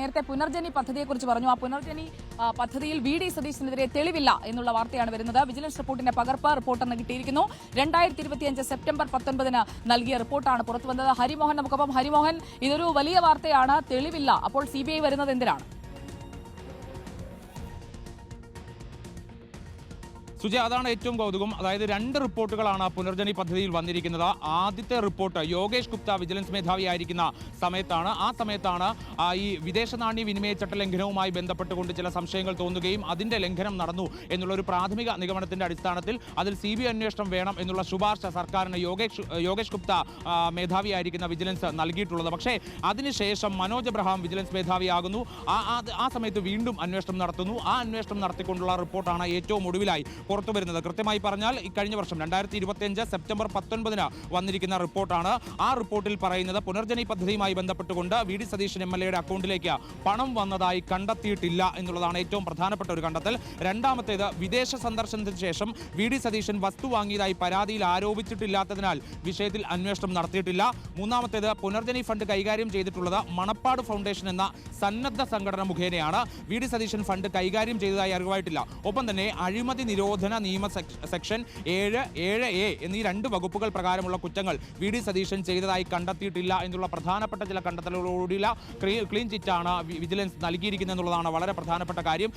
നേരത്തെ പുനർജനി പദ്ധതിയെക്കുറിച്ച് പറഞ്ഞു. ആ പുനർജനി പദ്ധതിയിൽ വി.ഡി. സതീശനെതിരെ തെളിവില്ല എന്നുള്ള വാർത്തയാണ് വരുന്നത്. വിജിലൻസ് റിപ്പോർട്ടിന്റെ പകർപ്പ് റിപ്പോർട്ടറിന് കിട്ടിയിരിക്കുന്നു. 2025 സെപ്റ്റംബർ 19 നൽകിയ റിപ്പോർട്ടാണ് പുറത്തുവന്നത്. ഹരിമോഹൻ നമുക്കൊപ്പം. ഹരിമോഹൻ, ഇതൊരു വലിയ വാർത്തയാണ്. തെളിവില്ല. അപ്പോൾ CBI വരുന്നത് എന്തിനാണ്? സുജയ, അതാണ് ഏറ്റവും കൗതുകം. അതായത് 2 റിപ്പോർട്ടുകളാണ് പുനർജനി പദ്ധതിയിൽ വന്നിരിക്കുന്നത്. ആദ്യത്തെ റിപ്പോർട്ട് യോഗേഷ് ഗുപ്ത വിജിലൻസ് മേധാവിയായിരിക്കുന്ന സമയത്താണ്. ആ സമയത്താണ് ഈ വിദേശ നാണ്യ വിനിമയ ചട്ട ലംഘനവുമായി ബന്ധപ്പെട്ടുകൊണ്ട് ചില സംശയങ്ങൾ തോന്നുകയും അതിന്റെ ലംഘനം നടന്നു എന്നുള്ള ഒരു പ്രാഥമിക നിഗമനത്തിന്റെ അടിസ്ഥാനത്തിൽ അതിൽ CBI അന്വേഷണം വേണം എന്നുള്ള ശുപാർശ സർക്കാരിന് യോഗേഷ് ഗുപ്ത മേധാവിയായിരിക്കുന്ന വിജിലൻസ് നൽകിയിട്ടുള്ളത്. പക്ഷേ അതിനുശേഷം മനോജ് എബ്രഹാം വിജിലൻസ് മേധാവിയാകുന്നു. ആ സമയത്ത് വീണ്ടും അന്വേഷണം നടത്തുന്നു. ആ അന്വേഷണം നടത്തിക്കൊണ്ടുള്ള റിപ്പോർട്ടാണ് ഏറ്റവും ഒടുവിലായി പുറത്തു വരുന്നത്. കൃത്യമായി പറഞ്ഞാൽ ഇക്കഴിഞ്ഞ വർഷം 2025 സെപ്റ്റംബർ 19 വന്നിരിക്കുന്ന റിപ്പോർട്ടാണ്. ആ റിപ്പോർട്ടിൽ പറയുന്നത് പുനർജനി പദ്ധതിയുമായി ബന്ധപ്പെട്ടുകൊണ്ട് വി.ഡി. സതീശൻ MLA-യുടെ അക്കൗണ്ടിലേക്ക് പണം വന്നതായി കണ്ടെത്തിയിട്ടില്ല എന്നുള്ളതാണ് ഏറ്റവും പ്രധാനപ്പെട്ട ഒരു കണ്ടെത്തൽ. രണ്ടാമത്തേത്, വിദേശ സന്ദർശനത്തിന് ശേഷം വി.ഡി. സതീശൻ വസ്തു വാങ്ങിയതായി പരാതിയിൽ ആരോപിച്ചിട്ടില്ലാത്തതിനാൽ വിഷയത്തിൽ അന്വേഷണം നടത്തിയിട്ടില്ല. മൂന്നാമത്തേത്, പുനർജനി ഫണ്ട് കൈകാര്യം ചെയ്തിട്ടുള്ളത് മണപ്പാട് ഫൗണ്ടേഷൻ എന്ന സന്നദ്ധ സംഘടന മുഖേനയാണ്. വി.ഡി. സതീശൻ ഫണ്ട് കൈകാര്യം ചെയ്തതായി അറിവായിട്ടില്ല. ഒപ്പം തന്നെ അഴിമതി നിരോധന നിയമ സെക്ഷൻ 7A എന്നീ 2 വകുപ്പുകൾ പ്രകാരമുള്ള കുറ്റങ്ങൾ വി.ഡി. സതീശൻ ചെയ്തതായി കണ്ടെത്തിയിട്ടില്ല എന്നുള്ള പ്രധാനപ്പെട്ട ചില കണ്ടെത്തലുകളോടുള്ള ക്ലീൻ ചിറ്റാണ് വിജിലൻസ് നൽകിയിരിക്കുന്നത് എന്നുള്ളതാണ് വളരെ പ്രധാനപ്പെട്ട കാര്യം.